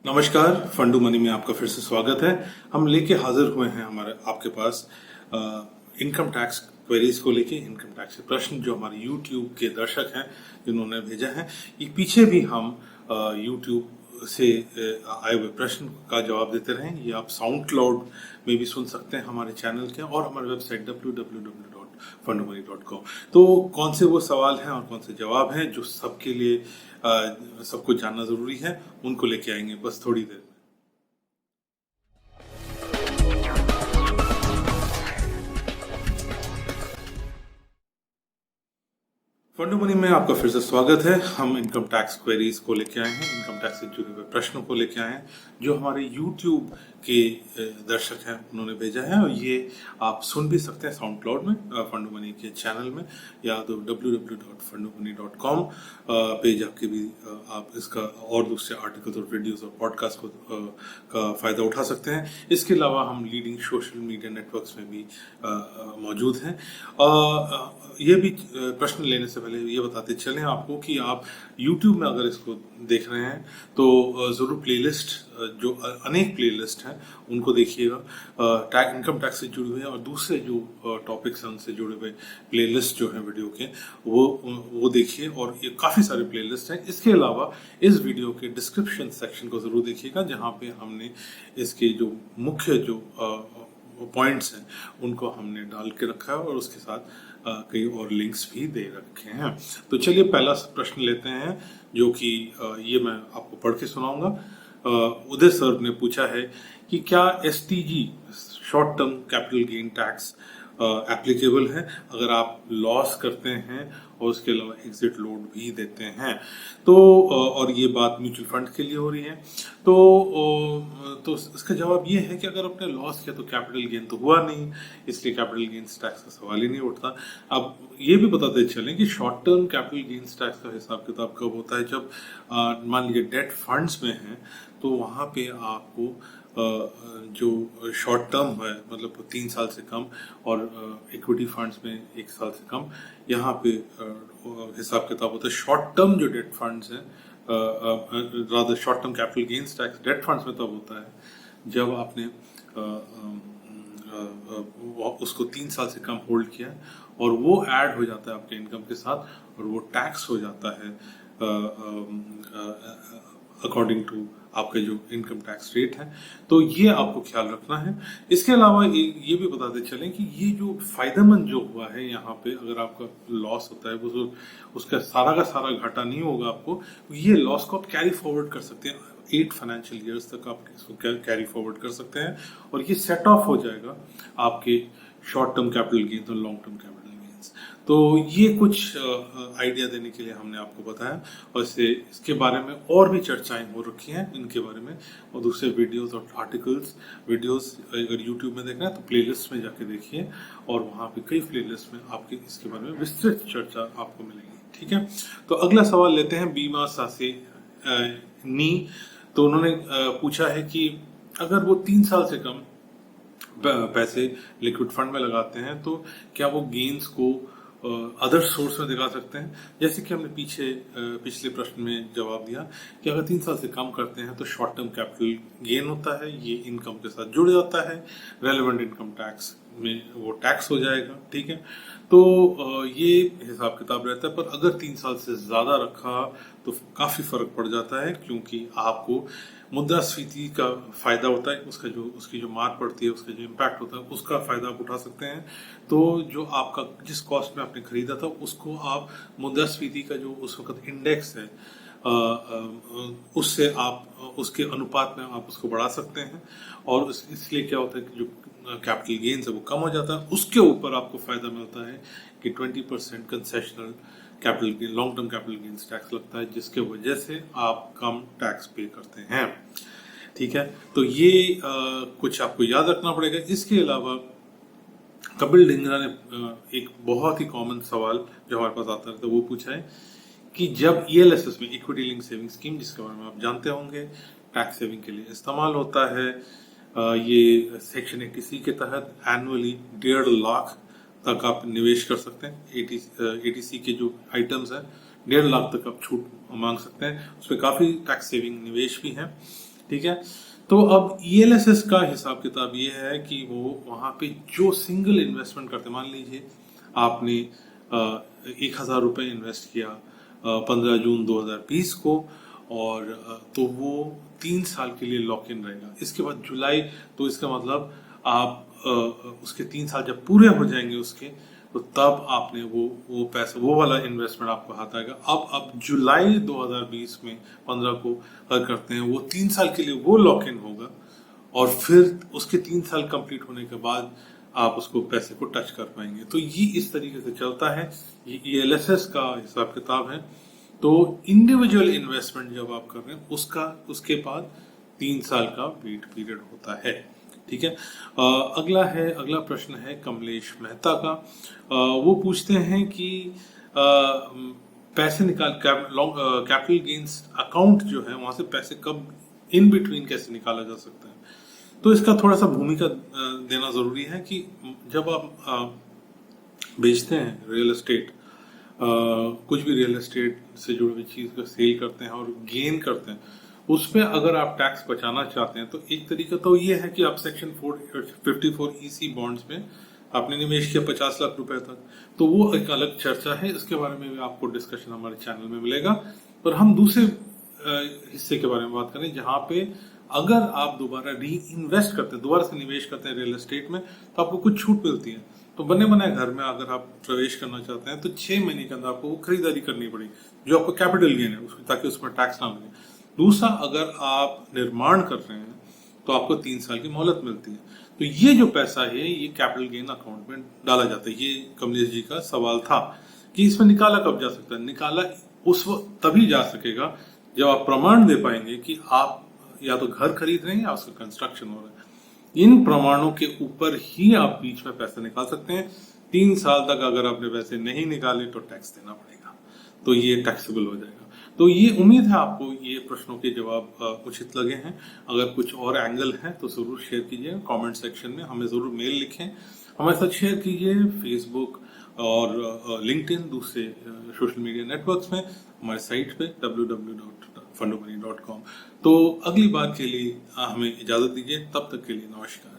नमस्कार, फंडू मनी में आपका फिर से स्वागत है। हम लेके हाजिर हुए हैं हमारे आपके पास इनकम टैक्स क्वेरीज को लेके, इनकम टैक्स के प्रश्न जो हमारे YouTube के दर्शक हैं जिन्होंने भेजा है। ये पीछे भी हम YouTube से आए हुए प्रश्न का जवाब देते रहे। ये आप साउंड क्लाउड में भी सुन सकते हैं हमारे चैनल के, और हमारे वेबसाइट www.fundomani.com। तो कौन से वो सवाल हैं और कौन से जवाब हैं जो सबके लिए सबको जानना जरूरी है, उनको लेके आएंगे बस थोड़ी देर में। फंडू मनी में आपका फिर से स्वागत है। हम इनकम टैक्स क्वेरीज को लेके आए हैं, इनकम टैक्स से जुड़े हुए प्रश्नों को लेके आए हैं जो हमारे YouTube के दर्शक हैं उन्होंने भेजा है, और ये आप सुन भी सकते हैं साउंड क्लाउड में, फंडू मनी के चैनल में, या तो www.fundumani.com पे जाके भी आप इसका और दूसरे आर्टिकल्स और वीडियोस और पॉडकास्ट का फायदा उठा सकते हैं। इसके अलावा हम लीडिंग सोशल मीडिया नेटवर्क्स में भी मौजूद हैं। ये भी प्रश्न लेने से पहले ये बताते चलें आपको कि आप YouTube में अगर इसको देख रहे हैं तो ज़रूर प्लेलिस्ट, जो अनेक प्लेलिस्ट हैं उनको देखिएगा। इनकम टैक्स से जुड़े हुए और दूसरे जो टॉपिक्स हैं उनसे जुड़े हुए प्लेलिस्ट जो हैं वीडियो के, वो देखिए, और ये काफ़ी सारे प्लेलिस्ट हैं। इसके अलावा इस वीडियो के डिस्क्रिप्शन सेक्शन को ज़रूर देखिएगा, जहाँ पे हमने इसके जो मुख्य जो पॉइंट्स हैं उनको हमने डाल के रखा है, और उसके साथ कई और लिंक्स भी दे रखे हैं। तो चलिए पहला प्रश्न लेते हैं, जो कि ये मैं आपको पढ़ के सुनाऊंगा। उदय सर ने पूछा है कि क्या STG, short term capital gain tax, applicable है अगर आप लॉस करते हैं और उसके अलावा एग्जिट लोड भी देते हैं। तो और ये बात म्यूचुअल फंड के लिए हो रही है। तो इसका जवाब ये है कि अगर आपने लॉस किया तो कैपिटल गेन तो हुआ नहीं, इसलिए कैपिटल गेन्स टैक्स का सवाल ही नहीं उठता। अब ये भी बताते चलें कि short term capital gains tax का हिसाब किताब कब होता है, जब मान लीजिए डेट फंड्स में है तो वहाँ पे आपको जो शॉर्ट टर्म है, मतलब 3 साल से कम, और इक्विटी फंड्स में 1 साल से कम, यहाँ पे हिसाब किताब होता है। शॉर्ट टर्म जो डेट फंड्स हैं, rather short term capital gains tax date funds में तब होता है जब आपने उसको 3 साल से कम होल्ड किया और वो ऐड हो जाता है आपके इनकम के साथ, और वो टैक्स हो जाता है अकॉर्डिंग टू आपके जो इनकम टैक्स रेट है। तो ये आपको ख्याल रखना है। इसके अलावा ये भी बताते चलें कि ये जो फायदेमंद जो हुआ है यहाँ पे, अगर आपका लॉस होता है वो उसका सारा का सारा घाटा नहीं होगा आपको, ये लॉस को आप कैरी फॉरवर्ड कर सकते हैं। 8 फाइनेंशियल ईयर्स तक आप इसको कैरी फॉरवर्ड कर सकते हैं, और ये सेट ऑफ हो जाएगा आपके शॉर्ट टर्म कैपिटल गेन्स और लॉन्ग टर्म कैपिटल गेन्स। तो ये कुछ आइडिया देने के लिए हमने आपको बताया, और इसके बारे में और भी चर्चाएं हो रखी हैं इनके बारे में, और दूसरे वीडियोस और आर्टिकल्स वीडियोस अगर यूट्यूब में देखना है तो प्लेलिस्ट में जाके देखिए, और वहाँ पे कई प्लेलिस्ट में आपके इसके बारे में विस्तृत चर्चा आपको मिलेगी। ठीक है, तो अगला सवाल लेते हैं बीमा सासे नी। तो उन्होंने पूछा है कि अगर वो 3 साल से कम पैसे लिक्विड फंड में लगाते हैं तो क्या वो गेन्स को अदर सोर्स में दिखा सकते हैं। जैसे कि हमने पिछले प्रश्न में जवाब दिया कि अगर 3 साल से कम करते हैं तो शॉर्ट टर्म कैपिटल गेन होता है, ये इनकम के साथ जुड़ जाता है, रेलेवेंट इनकम टैक्स में वो टैक्स हो जाएगा। ठीक है, तो ये हिसाब किताब रहता है। पर अगर 3 साल से ज्यादा रखा तो काफी फर्क पड़ जाता है, क्योंकि आपको मुद्रास्फीति का फायदा होता है, उसकी जो मार पड़ती है, उसका जो इम्पैक्ट होता है, उसका फायदा आप उठा सकते हैं। तो जो आपका जिस कॉस्ट में आपने खरीदा था उसको आप मुद्रास्फीति का जो उस वक्त इंडेक्स है उससे आप उसके अनुपात में आप उसको बढ़ा सकते हैं, और इसलिए क्या होता है कि जो कैपिटल गेन्स है वो कम हो जाता है। उसके ऊपर आपको फायदा मिलता है कि 20% concessional capital gain, long term capital gains tax लगता है, जिसके वजह से आप कम टैक्स पे करते हैं। ठीक है, तो ये कुछ आपको याद रखना पड़ेगा। इसके अलावा कपिल ढिंगरा ने एक बहुत ही कॉमन सवाल जो हमारे पास आता है तो वो पूछा है कि जब ELSS में, इक्विटी लिंक सेविंग स्कीम, जिसके बारे में आप जानते होंगे, टैक्स सेविंग के लिए इस्तेमाल होता है, ये सेक्शन 80C के तहत एनुअली 1.5 लाख तक आप निवेश कर सकते हैं। 80C के जो आइटम्स हैं 1.5 लाख तक आप छूट मांग सकते हैं, उसमें काफी टैक्स सेविंग निवेश भी हैं। ठीक है। तो अब ELSS का हिसाब किताब ये है कि वो वहां पे जो सिंगल इन्वेस्टमेंट करते, मान लीजिए आपने 1,000 रुपये इन्वेस्ट किया 15 जून 2020 को, और तो वो 3 साल के लिए लॉक इन रहेगा। इसके बाद जुलाई, तो इसका मतलब आप उसके 3 साल जब पूरे हो जाएंगे उसके, तो तब आपने वो पैसा, वो वाला इन्वेस्टमेंट आपको हाथ आएगा। अब जुलाई 2020 में 15 को अगर करते हैं, वो 3 साल के लिए वो लॉक इन होगा, और फिर उसके 3 साल कंप्लीट होने के बाद आप उसको पैसे को टच कर पाएंगे। तो ये इस तरीके से चलता है, ये ELSS का हिसाब किताब है। तो इंडिविजुअल इन्वेस्टमेंट जब आप कर रहे हैं उसके बाद 3 साल का वेट पीरियड होता है। ठीक है। अगला प्रश्न है कमलेश मेहता का। वो पूछते हैं कि पैसे कैपिटल गेन्स अकाउंट जो है वहां से पैसे कब इन बिटवीन कैसे निकाला जा सकता है। तो इसका थोड़ा सा भूमिका देना जरूरी है कि जब आप बेचते हैं रियल एस्टेट, कुछ भी रियल एस्टेट से जुड़ी हुई चीज का सेल करते हैं और गेन करते हैं, उसमें अगर आप टैक्स बचाना चाहते हैं तो एक तरीका तो ये है कि आप सेक्शन 54EC बॉन्ड्स में आपने निवेश किया 50 लाख रुपए तक, तो वो एक अलग चर्चा है, इसके बारे में भी आपको डिस्कशन हमारे चैनल में मिलेगा। पर हम दूसरे हिस्से के बारे में बात करें जहां पे अगर आप दोबारा री इन्वेस्ट करते हैं, दोबारा से निवेश करते हैं रियल एस्टेट में, तो आपको कुछ छूट मिलती है। तो बने बनाए घर में अगर आप प्रवेश करना चाहते हैं तो 6 महीने के अंदर आपको वो खरीदारी करनी पड़ेगी जो आपको कैपिटल गेन है ताकि उसमें टैक्स ना लगे। दूसरा, अगर आप निर्माण कर रहे हैं तो आपको 3 साल की मोहलत मिलती है। तो ये जो पैसा है ये कैपिटल गेन अकाउंट में डाला जाता है। ये कमलेश जी का सवाल था कि इसमें निकाला कब जा सकता है। निकाला उस वक्त तभी जा सकेगा जब आप प्रमाण दे पाएंगे कि आप या तो घर खरीद रहे हैं या उसका कंस्ट्रक्शन हो रहा है। इन प्रमाणों के ऊपर ही आप बीच में पैसे निकाल सकते हैं। 3 साल तक अगर आपने पैसे नहीं निकाले तो टैक्स देना पड़ेगा, तो ये टैक्सेबल हो जाएगा। तो ये उम्मीद है आपको ये प्रश्नों के जवाब उचित लगे हैं। अगर कुछ और एंगल है तो जरूर शेयर कीजिए कमेंट सेक्शन में, हमें जरूर मेल लिखें, हमारे साथ शेयर कीजिए फेसबुक और लिंक्डइन, दूसरे सोशल मीडिया नेटवर्क्स में, हमारे साइट पे www.fundomoney.com। तो अगली बार के लिए हमें इजाजत दीजिए, तब तक के लिए नमस्कार।